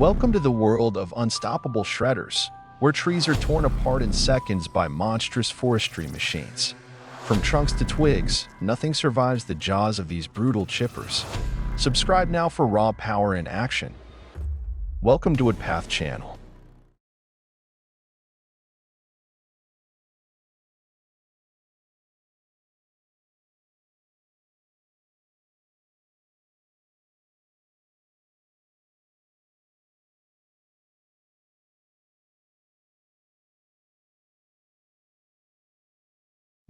Welcome to the world of unstoppable shredders, where trees are torn apart in seconds by monstrous forestry machines. From trunks to twigs, nothing survives the jaws of these brutal chippers. Subscribe now for raw power in action. Welcome to Woodpath channel.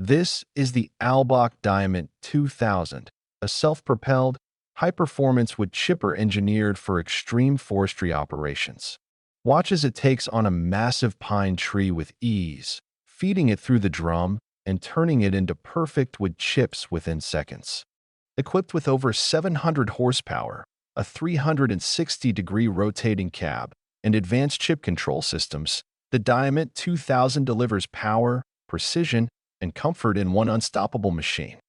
This is the Albach Diamond 2000, a self-propelled, high-performance wood chipper engineered for extreme forestry operations. Watch as it takes on a massive pine tree with ease, feeding it through the drum and turning it into perfect wood chips within seconds. Equipped with over 700 horsepower, a 360-degree rotating cab, and advanced chip control systems, the Diamond 2000 delivers power, precision, and comfort in one unstoppable machine.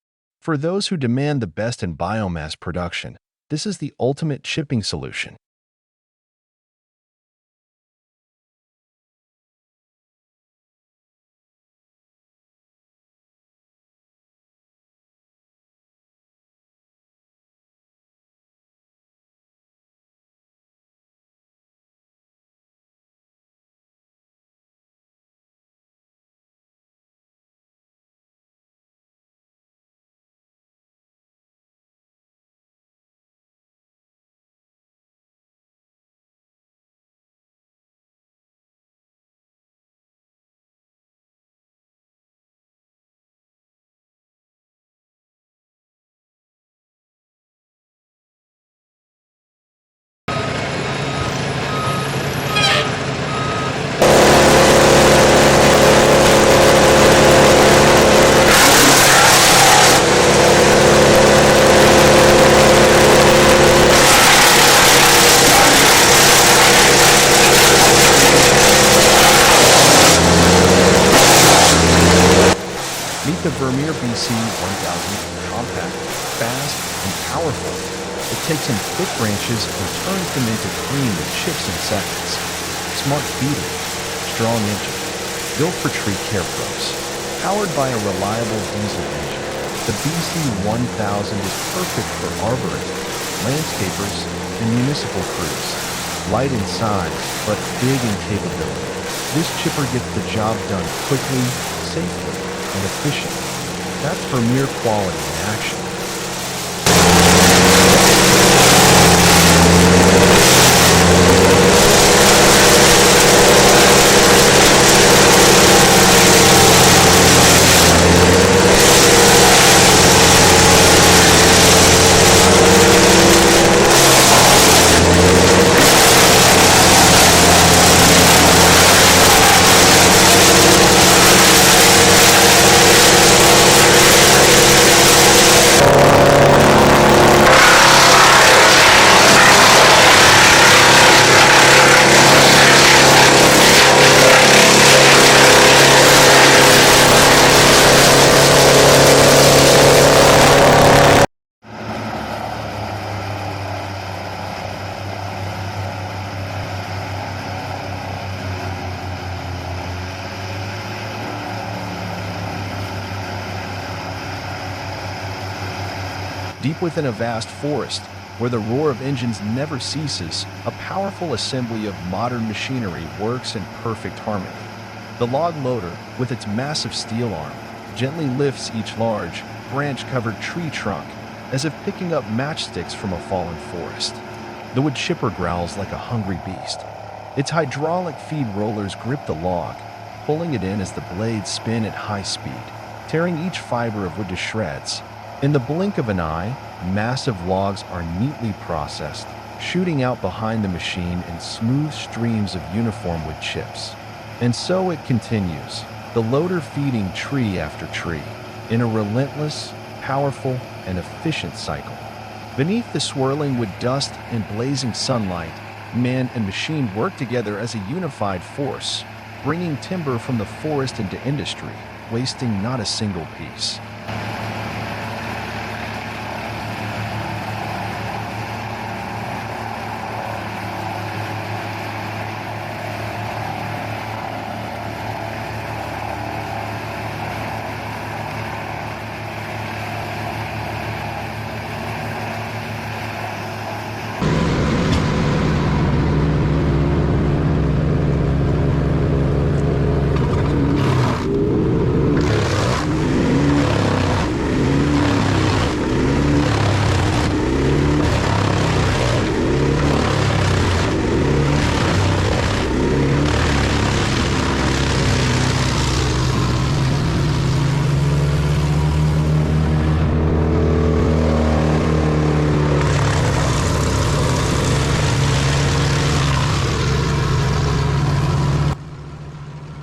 For those who demand the best in biomass production, this is the ultimate chipping solution. Meet the Vermeer BC 1000, compact, fast, and powerful. It takes in thick branches and turns them into cream that chips in seconds. Smart feeding, strong engine, built for tree care pros. Powered by a reliable diesel engine, the BC 1000 is perfect for arborists, landscapers, and municipal crews. Light in size, but big in capability, this chipper gets the job done quickly, safely, and efficient. That's Vermeer quality in action. Deep within a vast forest, where the roar of engines never ceases, a powerful assembly of modern machinery works in perfect harmony. The log loader, with its massive steel arm, gently lifts each large, branch-covered tree trunk, as if picking up matchsticks from a fallen forest. The wood chipper growls like a hungry beast. Its hydraulic feed rollers grip the log, pulling it in as the blades spin at high speed, tearing each fiber of wood to shreds. In the blink of an eye, massive logs are neatly processed, shooting out behind the machine in smooth streams of uniform wood chips. And so it continues, the loader feeding tree after tree, in a relentless, powerful, and efficient cycle. Beneath the swirling wood dust and blazing sunlight, man and machine work together as a unified force, bringing timber from the forest into industry, wasting not a single piece.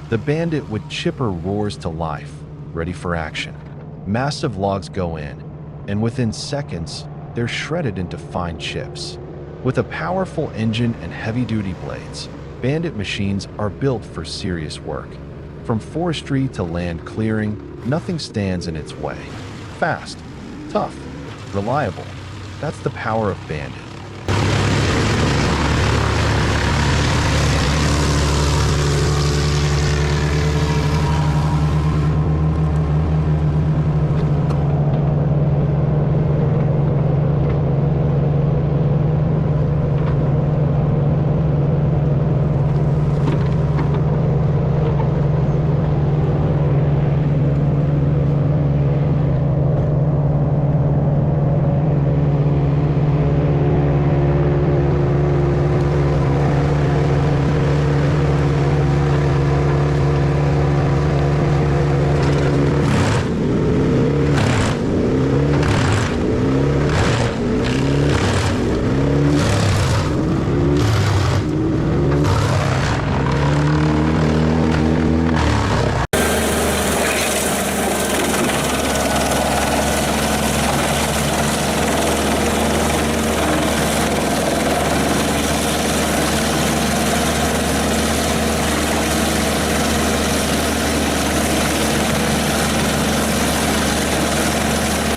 The Bandit wood chipper roars to life, ready for action. Massive logs go in, and within seconds, they're shredded into fine chips. With a powerful engine and heavy-duty blades, Bandit machines are built for serious work. From forestry to land clearing, nothing stands in its way. Fast, tough, reliable. That's the power of Bandit.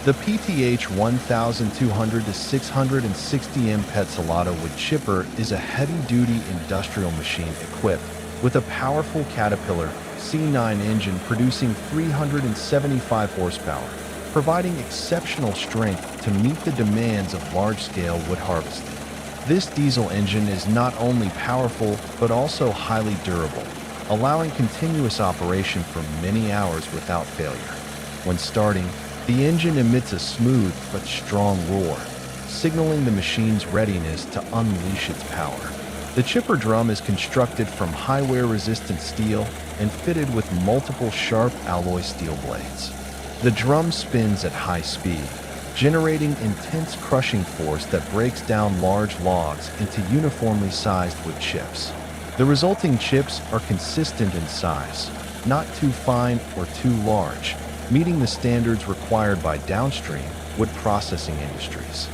The PTH 1200 to 660 M Petzolato wood chipper is a heavy-duty industrial machine equipped with a powerful Caterpillar C9 engine producing 375 horsepower, providing exceptional strength to meet the demands of large-scale wood harvesting. This diesel engine is not only powerful but also highly durable, allowing continuous operation for many hours without failure. When starting, the engine emits a smooth but strong roar, signaling the machine's readiness to unleash its power. The chipper drum is constructed from high wear-resistant steel and fitted with multiple sharp alloy steel blades. The drum spins at high speed, generating intense crushing force that breaks down large logs into uniformly sized wood chips. The resulting chips are consistent in size, not too fine or too large, meeting the standards required by downstream wood processing industries.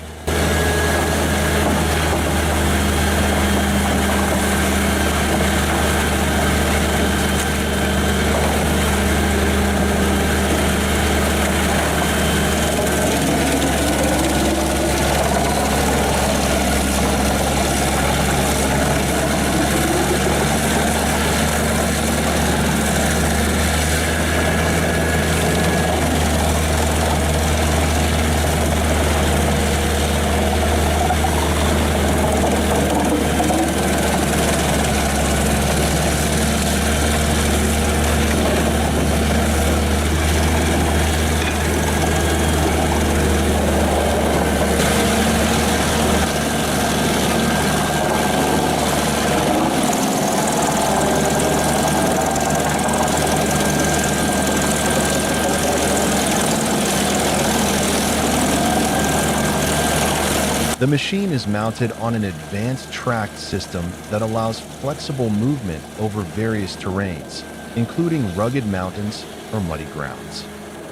The machine is mounted on an advanced tracked system that allows flexible movement over various terrains, including rugged mountains or muddy grounds.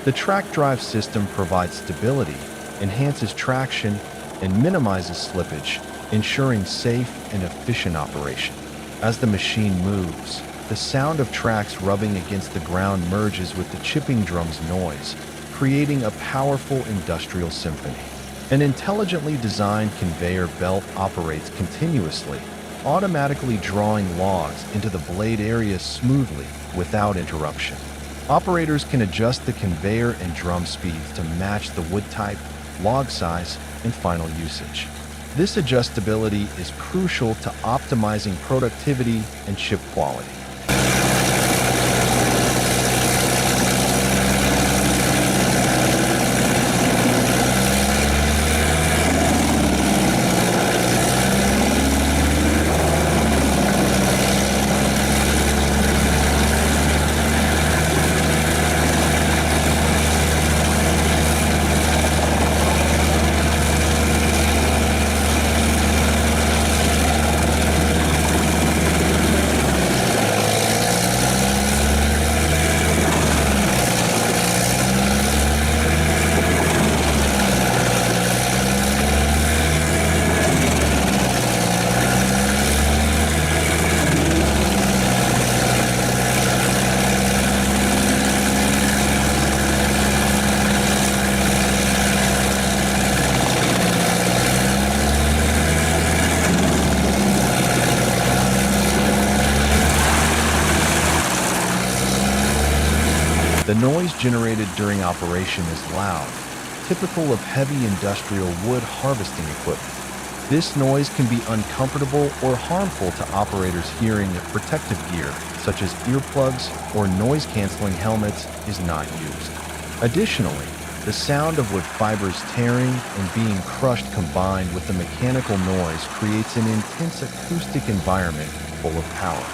The track drive system provides stability, enhances traction, and minimizes slippage, ensuring safe and efficient operation. As the machine moves, the sound of tracks rubbing against the ground merges with the chipping drum's noise, creating a powerful industrial symphony. An intelligently designed conveyor belt operates continuously, automatically drawing logs into the blade area smoothly without interruption. Operators can adjust the conveyor and drum speeds to match the wood type, log size, and final usage. This adjustability is crucial to optimizing productivity and chip quality. The noise generated during operation is loud, typical of heavy industrial wood harvesting equipment. This noise can be uncomfortable or harmful to operators' hearing if protective gear, such as earplugs or noise-canceling helmets, is not used. Additionally, the sound of wood fibers tearing and being crushed combined with the mechanical noise creates an intense acoustic environment full of power.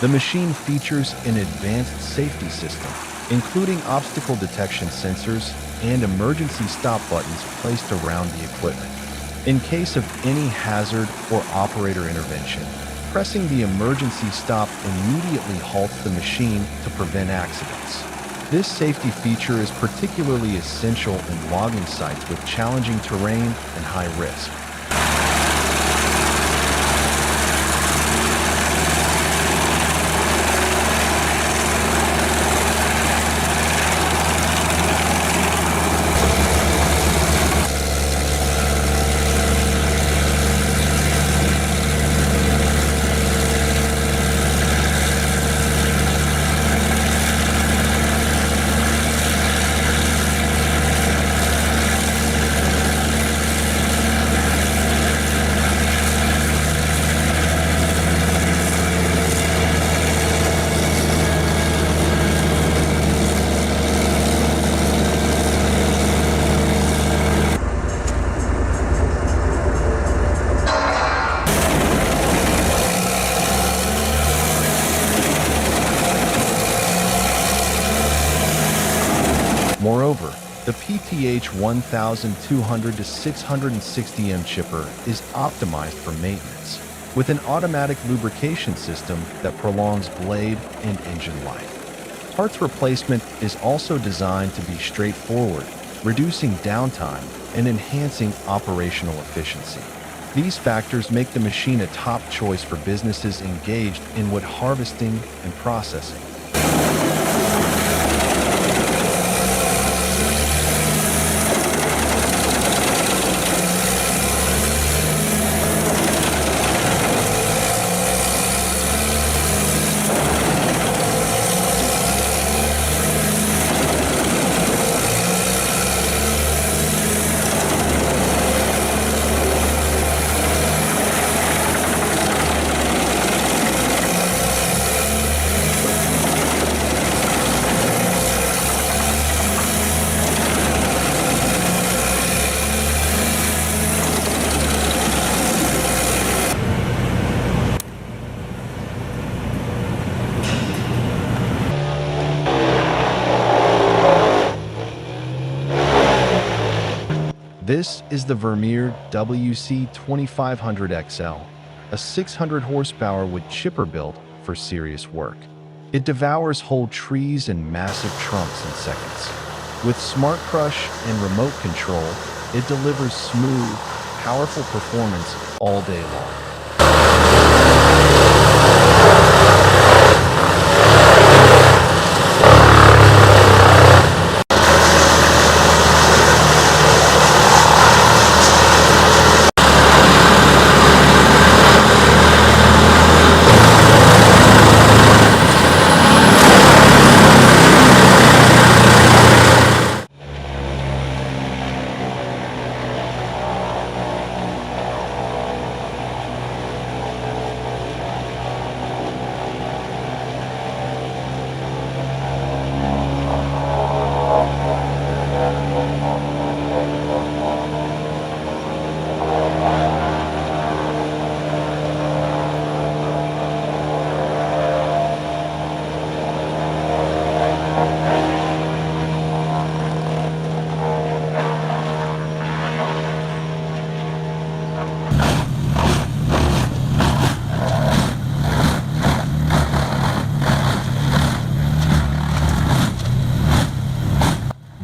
The machine features an advanced safety system, including obstacle detection sensors and emergency stop buttons placed around the equipment. In case of any hazard or operator intervention, pressing the emergency stop immediately halts the machine to prevent accidents. This safety feature is particularly essential in logging sites with challenging terrain and high risk. Moreover, the PTH 1200 to 660M chipper is optimized for maintenance, with an automatic lubrication system that prolongs blade and engine life. Parts replacement is also designed to be straightforward, reducing downtime and enhancing operational efficiency. These factors make the machine a top choice for businesses engaged in wood harvesting and processing. This is the Vermeer WC2500XL, a 600 horsepower wood chipper built for serious work. It devours whole trees and massive trunks in seconds. With smart crush and remote control, it delivers smooth, powerful performance all day long.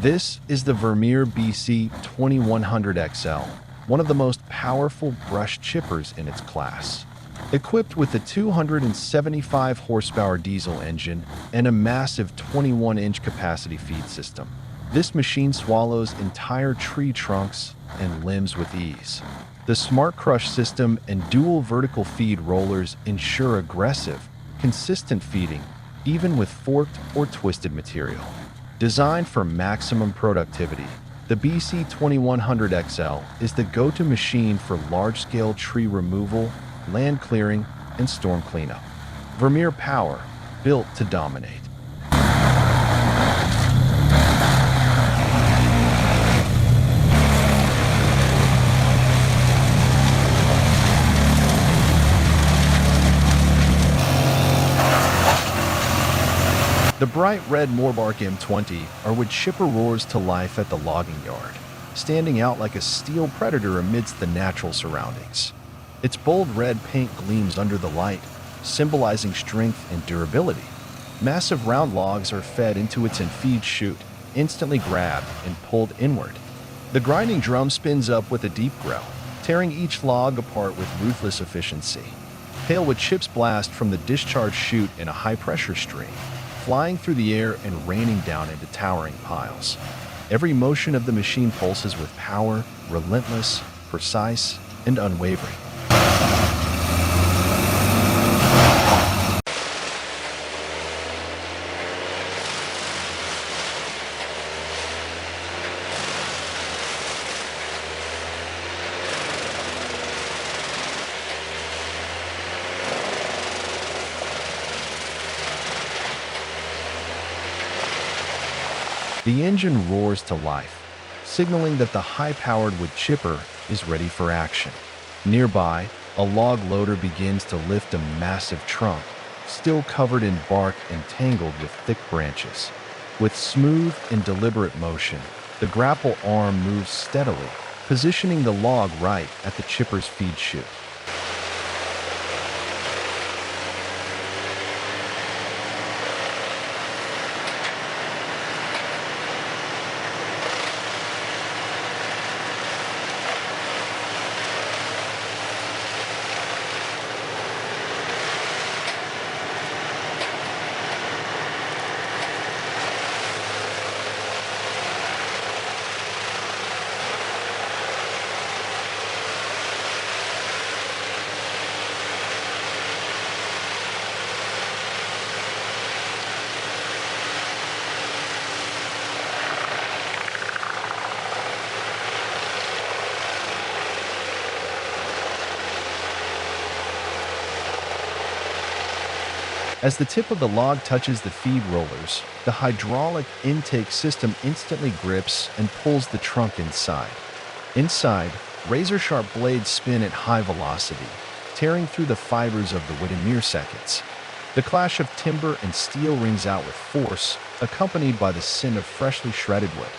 This is the Vermeer BC 2100XL, one of the most powerful brush chippers in its class. Equipped with a 275 horsepower diesel engine and a massive 21-inch capacity feed system, this machine swallows entire tree trunks and limbs with ease. The smart crush system and dual vertical feed rollers ensure aggressive, consistent feeding, even with forked or twisted material. Designed for maximum productivity, the BC2100XL is the go-to machine for large-scale tree removal, land clearing, and storm cleanup. Vermeer power, built to dominate. The bright red Moorbark M20 are what chipper roars to life at the logging yard, standing out like a steel predator amidst the natural surroundings. Its bold red paint gleams under the light, symbolizing strength and durability. Massive round logs are fed into its infeed chute, instantly grabbed and pulled inward. The grinding drum spins up with a deep growl, tearing each log apart with ruthless efficiency. Hail with chips blast from the discharge chute in a high-pressure stream, flying through the air and raining down into towering piles. Every motion of the machine pulses with power, relentless, precise, and unwavering. The engine roars to life, signaling that the high-powered wood chipper is ready for action. Nearby, a log loader begins to lift a massive trunk, still covered in bark and tangled with thick branches. With smooth and deliberate motion, the grapple arm moves steadily, positioning the log right at the chipper's feed chute. As the tip of the log touches the feed rollers, the hydraulic intake system instantly grips and pulls the trunk inside. Inside, razor-sharp blades spin at high velocity, tearing through the fibers of the wood in mere seconds. The clash of timber and steel rings out with force, accompanied by the scent of freshly shredded wood.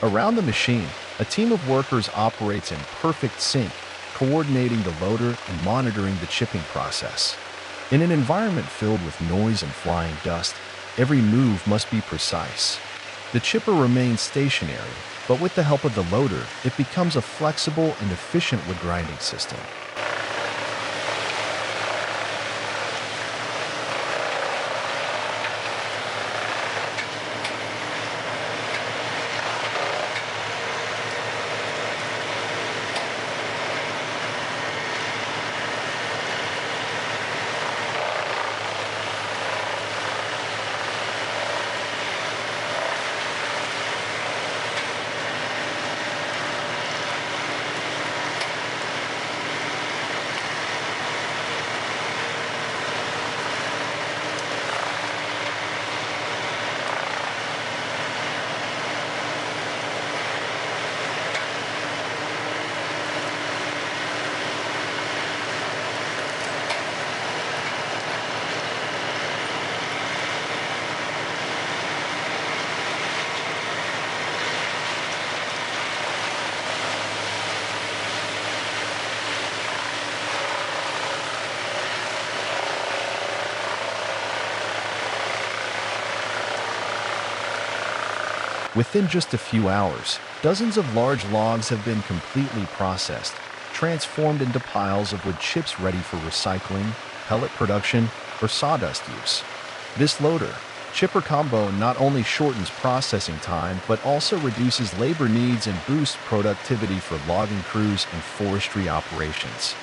Around the machine, a team of workers operates in perfect sync, coordinating the loader and monitoring the chipping process. In an environment filled with noise and flying dust, every move must be precise. The chipper remains stationary, but with the help of the loader, it becomes a flexible and efficient wood grinding system. Within just a few hours, dozens of large logs have been completely processed, transformed into piles of wood chips ready for recycling, pellet production, or sawdust use. This loader-chipper combo not only shortens processing time but also reduces labor needs and boosts productivity for logging crews and forestry operations.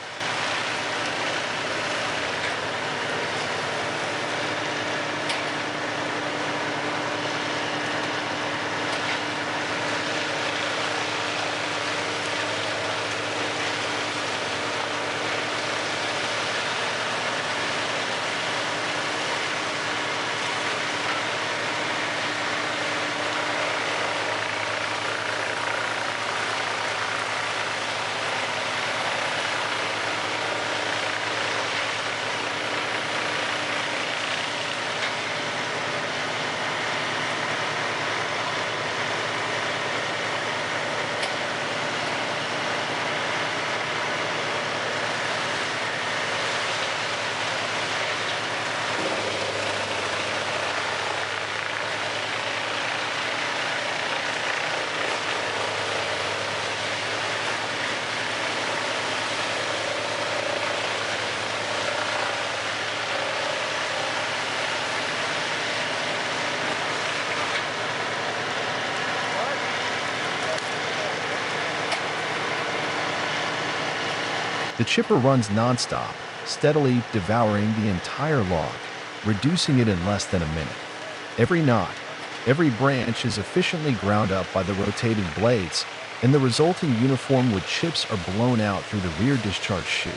The chipper runs nonstop, steadily devouring the entire log, reducing it in less than a minute. Every knot, every branch is efficiently ground up by the rotating blades, and the resulting uniform wood chips are blown out through the rear discharge chute.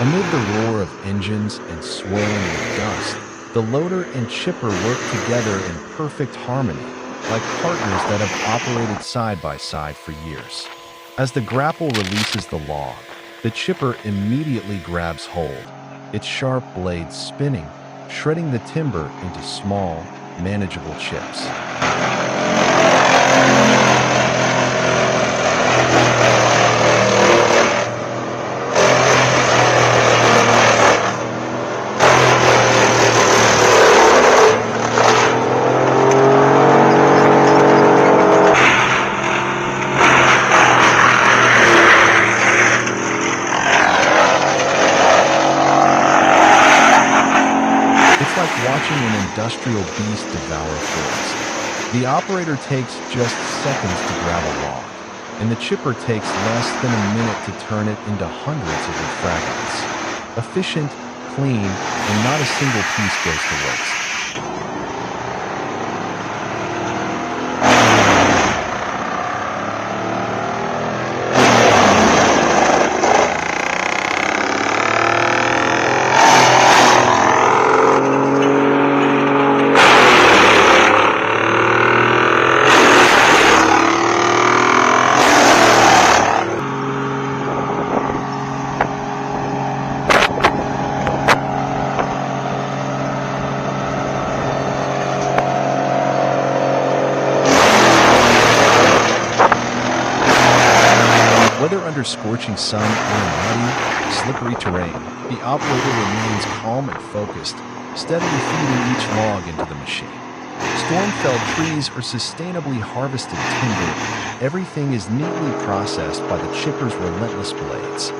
Amid the roar of engines and swirling with dust, the loader and chipper work together in perfect harmony, like partners that have operated side by side for years. As the grapple releases the log, the chipper immediately grabs hold, its sharp blades spinning, shredding the timber into small, manageable chips. Watching an industrial beast devour a forest. The operator takes just seconds to grab a log, and the chipper takes less than a minute to turn it into hundreds of wood fragments. Efficient, clean, and not a single piece goes to waste. Whether under scorching sun or in muddy, slippery terrain, the operator remains calm and focused, steadily feeding each log into the machine. Storm-felled trees or sustainably harvested timber, everything is neatly processed by the chipper's relentless blades.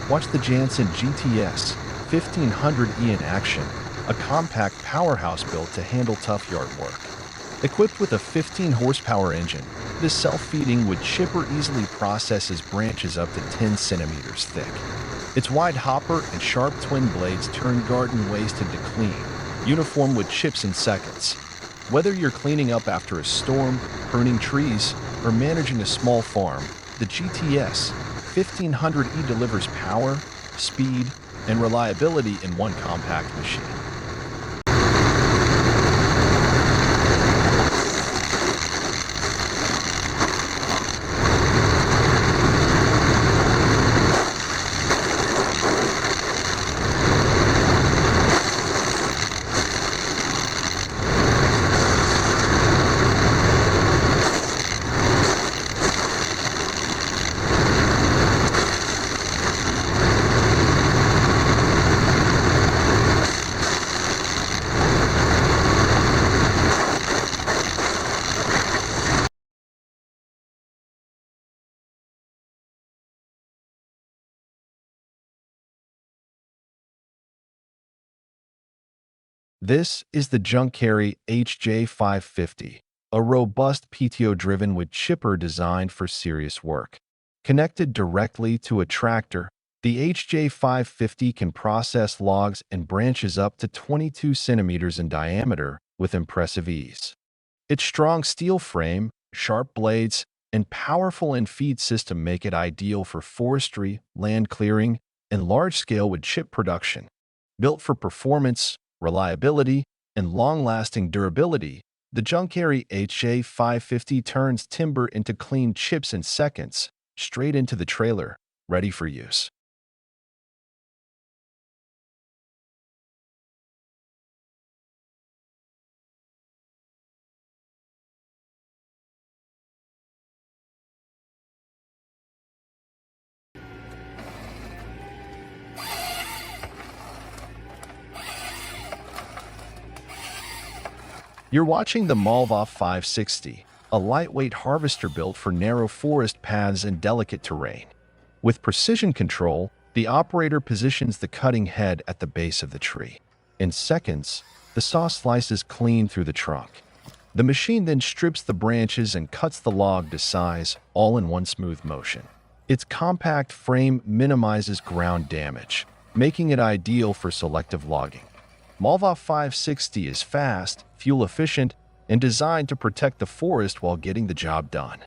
Watch the Janssen GTS 1500E in action, a compact powerhouse built to handle tough yard work. Equipped with a 15-horsepower engine, this self-feeding wood chipper easily processes branches up to 10 centimeters thick. Its wide hopper and sharp twin blades turn garden waste into clean, uniform wood chips in seconds. Whether you're cleaning up after a storm, pruning trees, or managing a small farm, the GTS 1500E delivers power, speed, and reliability in one compact machine. This is the Junk Carry HJ550, a robust PTO-driven wood chipper designed for serious work. Connected directly to a tractor, the HJ550 can process logs and branches up to 22 centimeters in diameter with impressive ease. Its strong steel frame, sharp blades, and powerful in-feed system make it ideal for forestry, land clearing, and large-scale wood chip production. Built for performance, reliability, and long-lasting durability, the Junk Carry HJ550 turns timber into clean chips in seconds, straight into the trailer, ready for use. You're watching the Malva 560, a lightweight harvester built for narrow forest paths and delicate terrain. With precision control, the operator positions the cutting head at the base of the tree. In seconds, the saw slices clean through the trunk. The machine then strips the branches and cuts the log to size, all in one smooth motion. Its compact frame minimizes ground damage, making it ideal for selective logging. Malva 560 is fast, fuel-efficient, and designed to protect the forest while getting the job done.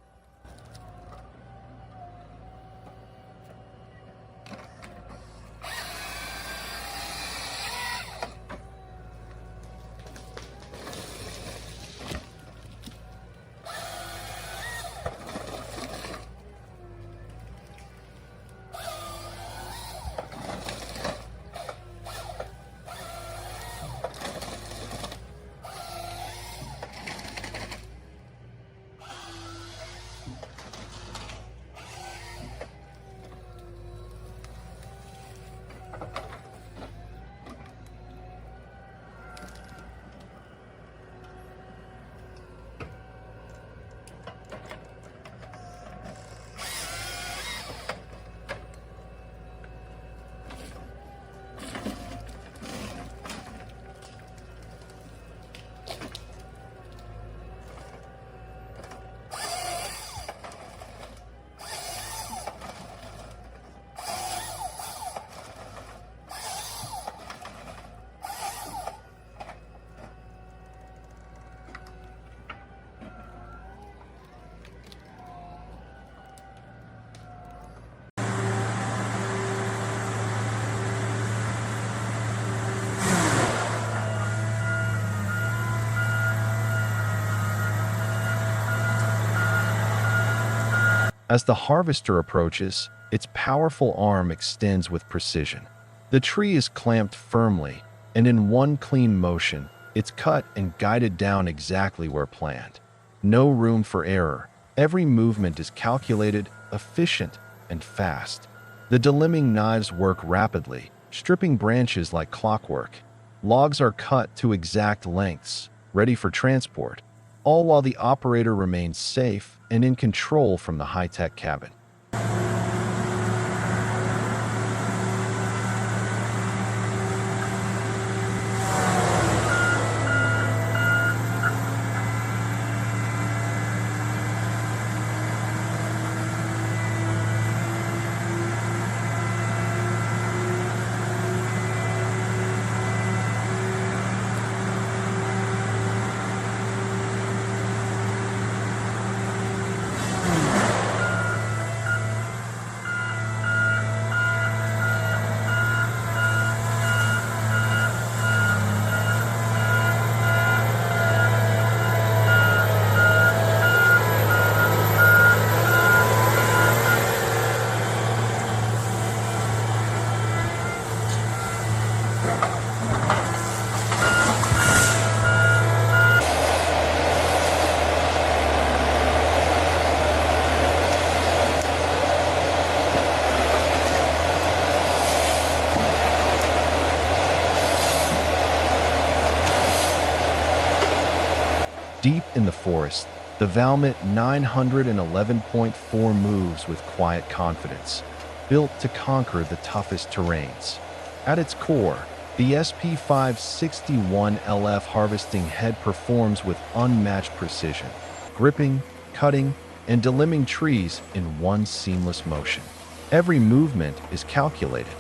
As the harvester approaches, its powerful arm extends with precision. The tree is clamped firmly, and in one clean motion, it's cut and guided down exactly where planned. No room for error. Every movement is calculated, efficient, and fast. The delimbing knives work rapidly, stripping branches like clockwork. Logs are cut to exact lengths, ready for transport, all while the operator remains safe and in control from the high-tech cabin. Deep in the forest, the Valmet 911.4 moves with quiet confidence, built to conquer the toughest terrains. At its core, the SP561LF harvesting head performs with unmatched precision, gripping, cutting, and delimbing trees in one seamless motion. Every movement is calculated.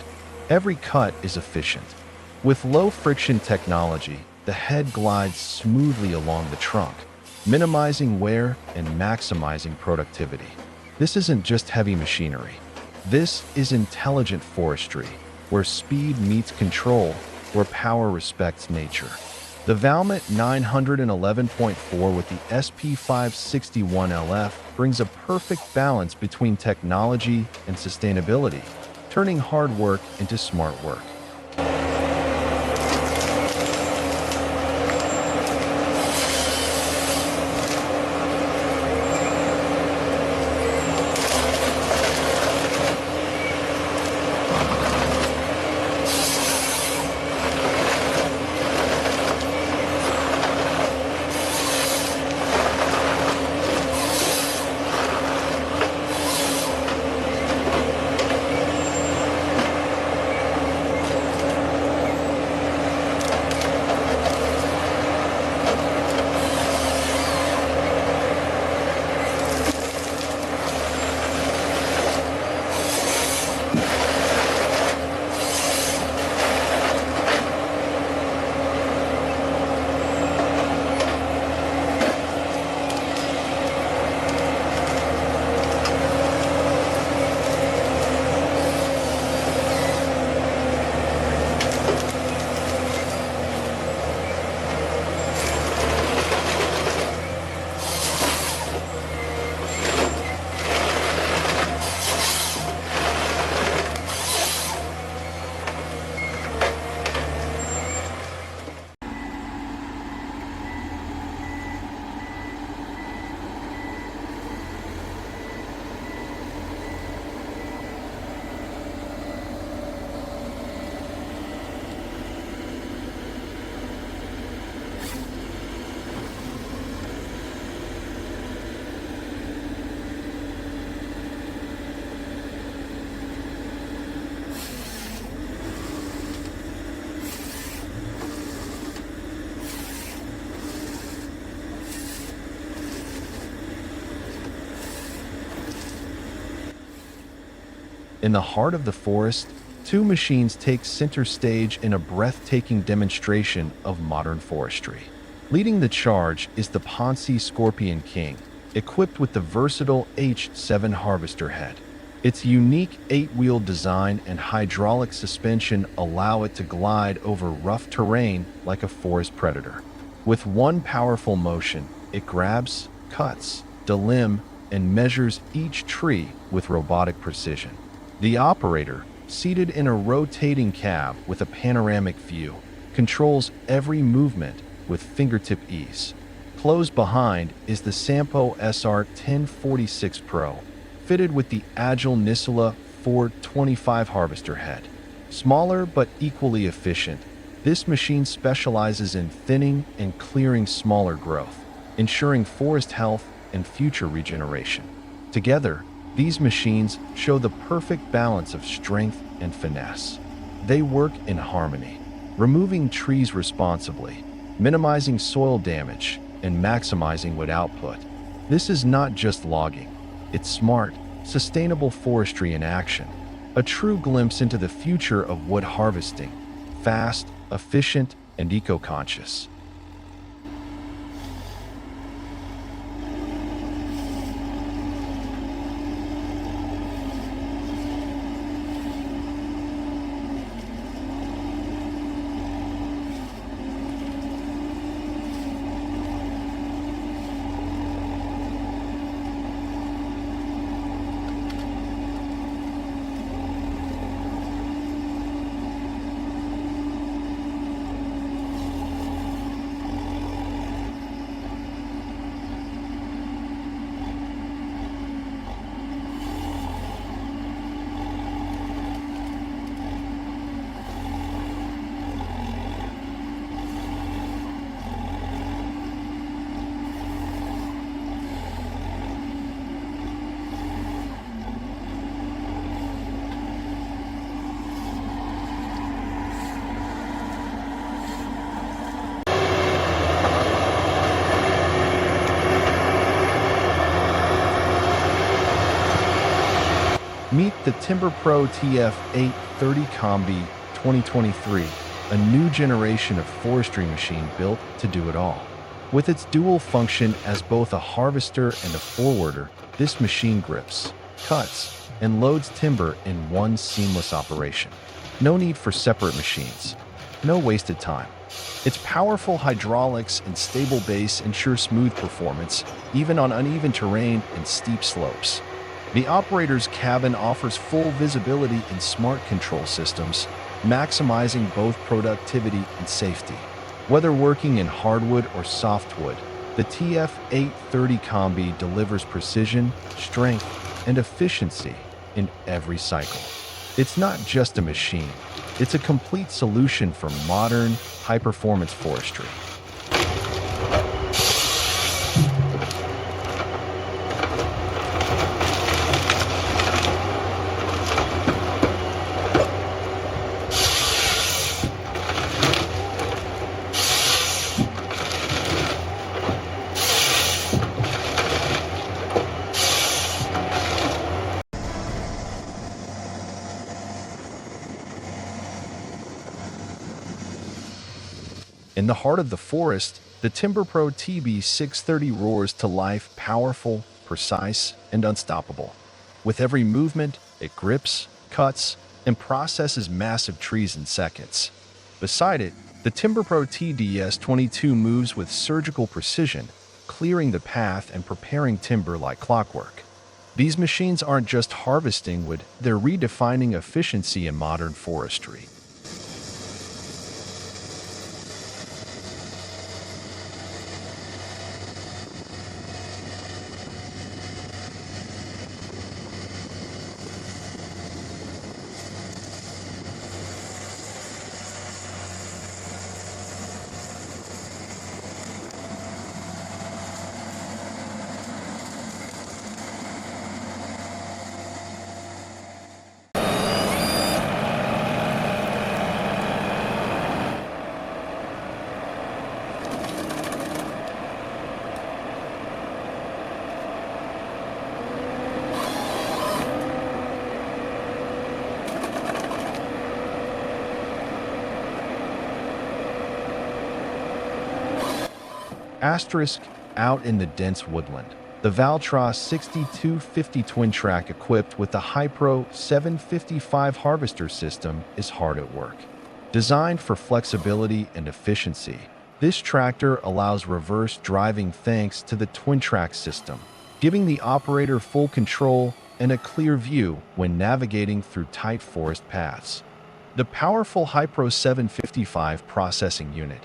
Every cut is efficient. With low-friction technology, the head glides smoothly along the trunk, minimizing wear and maximizing productivity. This isn't just heavy machinery. This is intelligent forestry, where speed meets control, where power respects nature. The Valmet 911.4 with the SP561LF brings a perfect balance between technology and sustainability, turning hard work into smart work. In the heart of the forest, two machines take center stage in a breathtaking demonstration of modern forestry. Leading the charge is the Ponce Scorpion King, equipped with the versatile H7 harvester head. Its unique 8-wheel design and hydraulic suspension allow it to glide over rough terrain like a forest predator. With one powerful motion, it grabs, cuts, delimb, and measures each tree with robotic precision. The operator, seated in a rotating cab with a panoramic view, controls every movement with fingertip ease. Close behind is the Sampo SR1046 Pro, fitted with the agile Nisula 425 harvester head. Smaller but equally efficient, this machine specializes in thinning and clearing smaller growth, ensuring forest health and future regeneration. Together, these machines show the perfect balance of strength and finesse. They work in harmony, removing trees responsibly, minimizing soil damage, and maximizing wood output. This is not just logging, it's smart, sustainable forestry in action, a true glimpse into the future of wood harvesting, fast, efficient, and eco-conscious. Meet the Timber Pro TF830 Combi 2023, a new generation of forestry machine built to do it all. With its dual function as both a harvester and a forwarder, this machine grips, cuts, and loads timber in one seamless operation. No need for separate machines. No wasted time. Its powerful hydraulics and stable base ensure smooth performance, even on uneven terrain and steep slopes. The operator's cabin offers full visibility and smart control systems, maximizing both productivity and safety. Whether working in hardwood or softwood, the TF830 Combi delivers precision, strength, and efficiency in every cycle. It's not just a machine, it's a complete solution for modern, high-performance forestry. In the heart of the forest, the Timber Pro TB630 roars to life, powerful, precise, and unstoppable. With every movement, it grips, cuts, and processes massive trees in seconds. Beside it, the Timber Pro TDS22 moves with surgical precision, clearing the path and preparing timber like clockwork. These machines aren't just harvesting wood, they're redefining efficiency in modern forestry. Asterisk, out in the dense woodland. The Valtra 6250 twin-track equipped with the Hypro 755 harvester system is hard at work. Designed for flexibility and efficiency, this tractor allows reverse driving thanks to the twin-track system, giving the operator full control and a clear view when navigating through tight forest paths. The powerful Hypro 755 processing unit,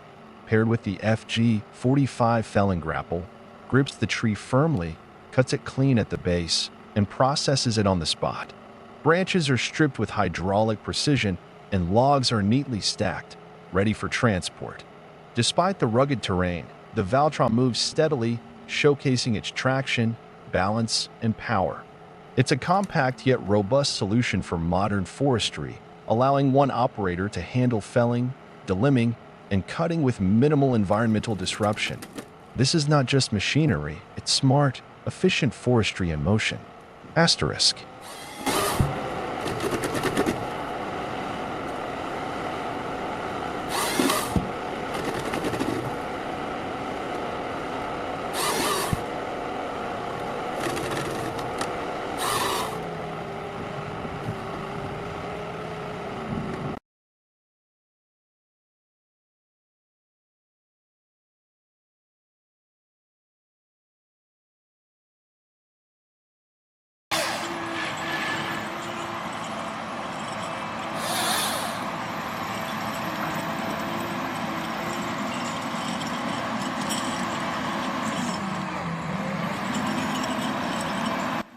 paired with the FG45 felling grapple, grips the tree firmly, cuts it clean at the base, and processes it on the spot. Branches are stripped with hydraulic precision, and logs are neatly stacked, ready for transport. Despite the rugged terrain, the Valtron moves steadily, showcasing its traction, balance, and power. It's a compact yet robust solution for modern forestry, allowing one operator to handle felling, delimbing, and cutting with minimal environmental disruption. This is not just machinery, it's smart, efficient forestry in motion. Asterisk.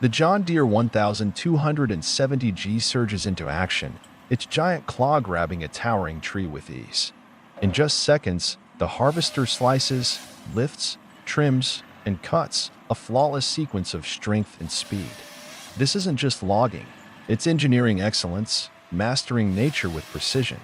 The John Deere 1270G surges into action, its giant claw grabbing a towering tree with ease. In just seconds, the harvester slices, lifts, trims, and cuts, a flawless sequence of strength and speed. This isn't just logging, it's engineering excellence, mastering nature with precision.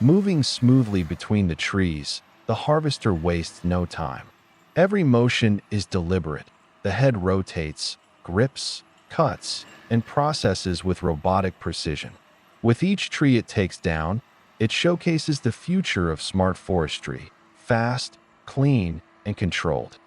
Moving smoothly between the trees, the harvester wastes no time. Every motion is deliberate. The head rotates, grips, cuts, and processes with robotic precision. With each tree it takes down, it showcases the future of smart forestry: fast, clean, and controlled.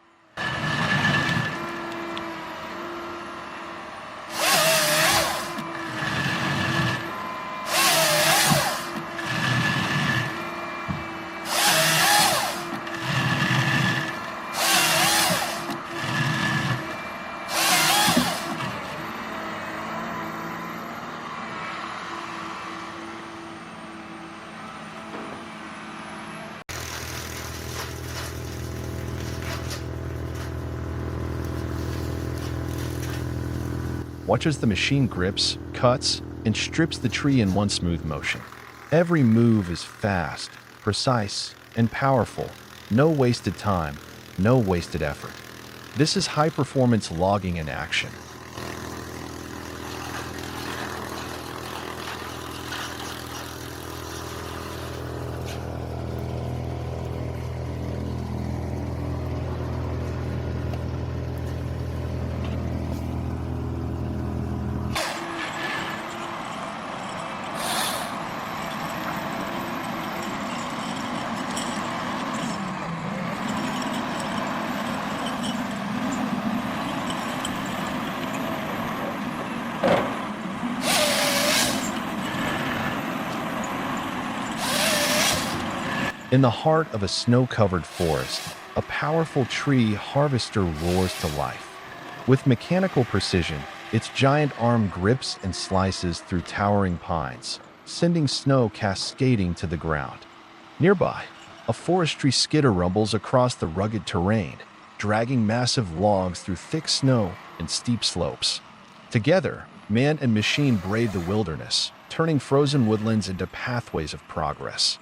Watch as the machine grips, cuts, and strips the tree in one smooth motion. Every move is fast, precise, and powerful. No wasted time, no wasted effort. This is high-performance logging in action. In the heart of a snow-covered forest, a powerful tree harvester roars to life. With mechanical precision, its giant arm grips and slices through towering pines, sending snow cascading to the ground. Nearby, a forestry skidder rumbles across the rugged terrain, dragging massive logs through thick snow and steep slopes. Together, man and machine brave the wilderness, turning frozen woodlands into pathways of progress.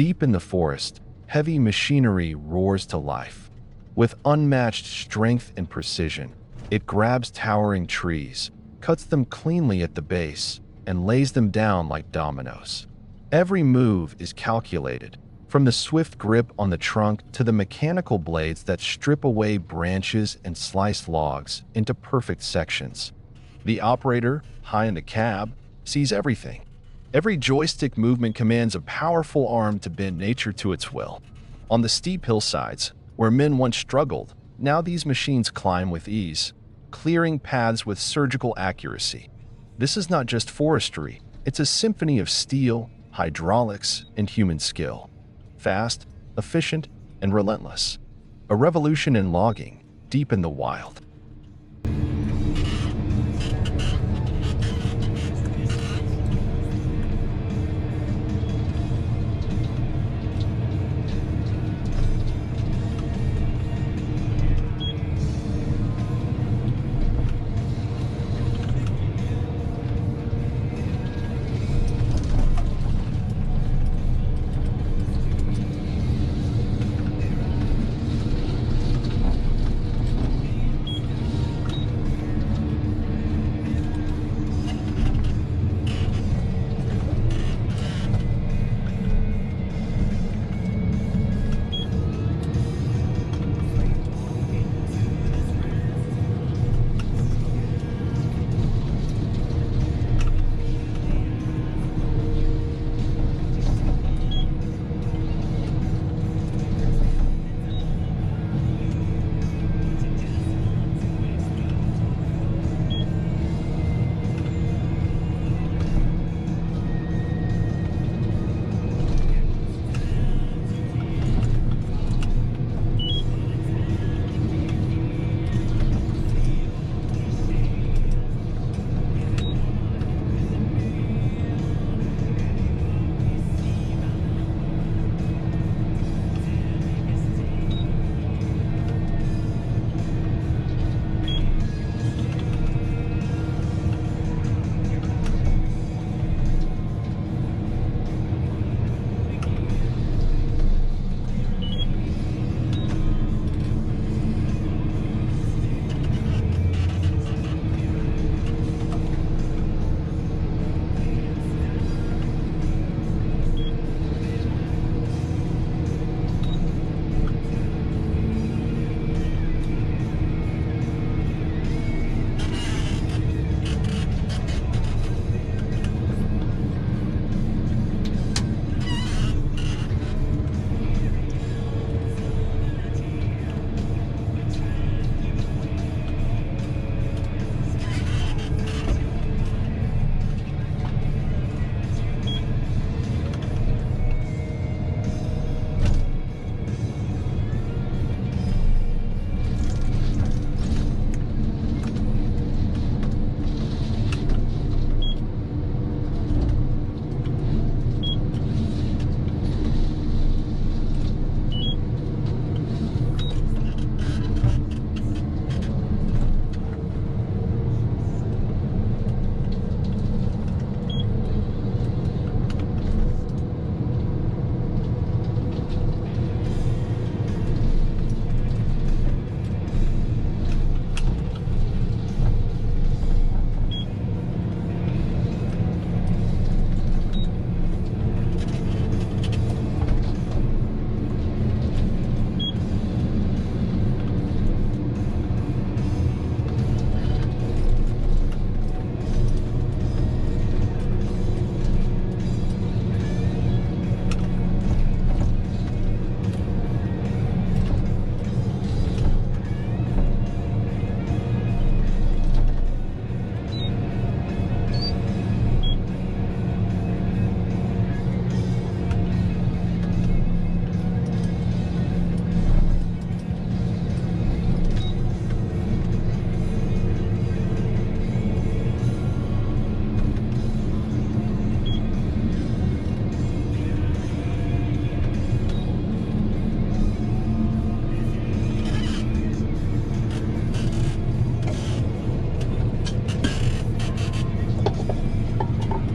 Deep in the forest, heavy machinery roars to life. With unmatched strength and precision, it grabs towering trees, cuts them cleanly at the base, and lays them down like dominoes. Every move is calculated, from the swift grip on the trunk to the mechanical blades that strip away branches and slice logs into perfect sections. The operator, high in the cab, sees everything. Every joystick movement commands a powerful arm to bend nature to its will. On the steep hillsides, where men once struggled, now these machines climb with ease, clearing paths with surgical accuracy. This is not just forestry, it's a symphony of steel, hydraulics, and human skill. Fast, efficient, and relentless. A revolution in logging, deep in the wild.